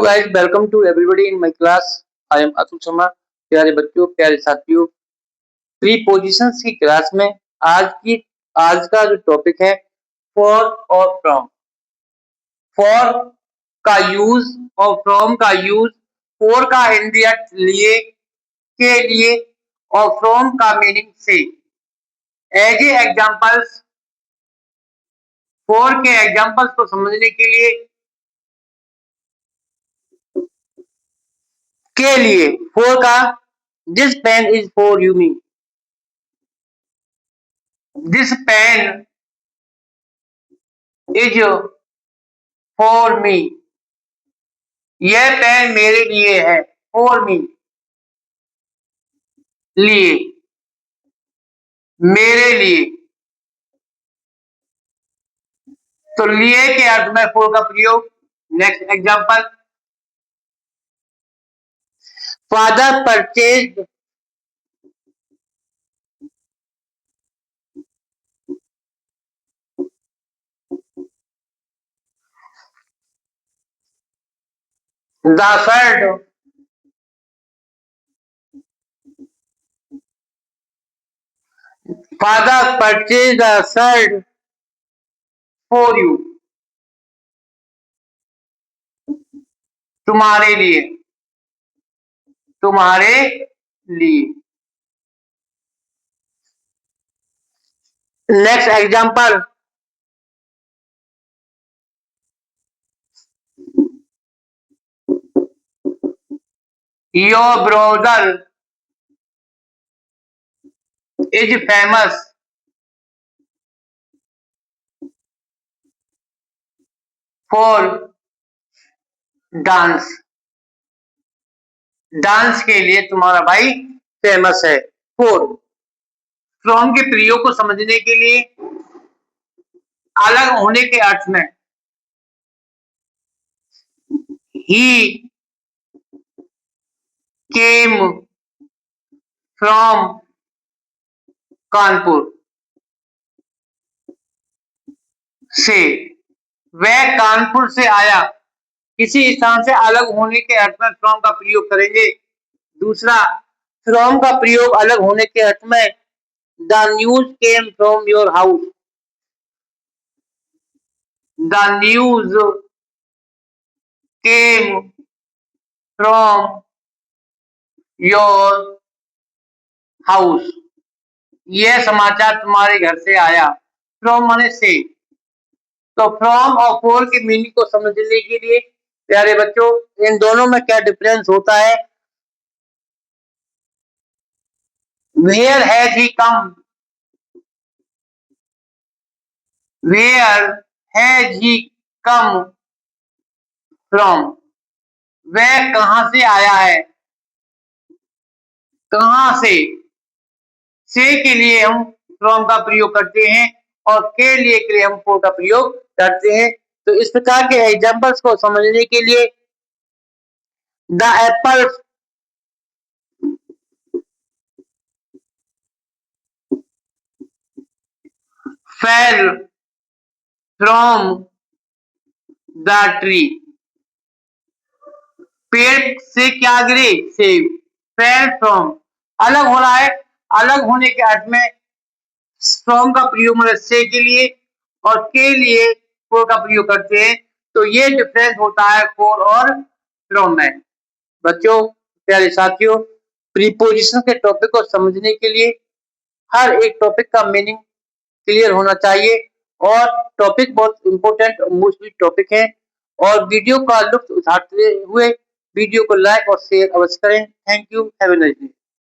guys, welcome to everybody in my class. I am Atul Sharma. प्यारे बच्चों, प्यारे साथियों, प्रीपोजिशंस की क्लास में आज का जो टॉपिक है फॉर और फ्रॉम। फॉर का यूज और फ्रॉम का यूज। फॉर का इंडियट लिए, के लिए और फ्रॉम का मीनिंग से। एज ए एग्जाम्पल्स, फॉर के एग्जाम्पल्स को समझने के लिए फॉर का this pen is for you me. This pen is for me. यह पेन मेरे लिए है। फॉर मी, लिए, मेरे लिए। तो लिए के अर्थ में फॉर का प्रयोग। Next example, father purchased the shirt father purchase the shirt for you. तुम्हारे लिए, तुम्हारे लिए। Next example, your brother is famous for dance. Dance के लिए तुम्हारा भाई फेमस है। फॉर। फ्रॉम के प्रयोग को समझने के लिए अलग होने के अर्थ में ही केम फ्रॉम कानपुर से। वह कानपुर से आया। किसी स्थान से अलग होने के अर्थ में फ्रॉम का प्रयोग करेंगे। दूसरा, फ्रॉम का प्रयोग अलग होने के अर्थ में the news came from your house. The news came from your house. यह समाचार तुम्हारे घर से आया। फ्रॉम माने से। तो फ्रॉम और फॉर की मीनिंग को समझने के लिए प्यारे बच्चों, इन दोनों में क्या डिफरेंस होता है। Where has he come, where has he come from. वह कहां से आया है। कहां से के लिए हम फ्रॉम का प्रयोग करते हैं और के लिए हम फॉर का प्रयोग करते हैं। तो इस प्रकार के एग्जांपल्स को समझने के लिए the Apple fell from the tree. पेड़ से क्या गिरे, सेब। फेल फ्रॉम, अलग हो रहा है। अलग होने के अर्थ में फ्रॉम का प्रयोग मतलब से के लिए और के लिए फॉर का प्रयोग करते हैं। तो ये डिफरेंस होता है फॉर और फ्रॉम में। बच्चों, प्यारे साथियों, प्रीपोजिशन के टॉपिक को समझने के लिए हर एक टॉपिक का मीनिंग क्लियर होना चाहिए और टॉपिक बहुत इंपॉर्टेंट और मोस्टली टॉपिक है। और वीडियो का लुत्फ उठाते हुए वीडियो को लाइक और शेयर अवश्य करें। Thank you, have a nice day.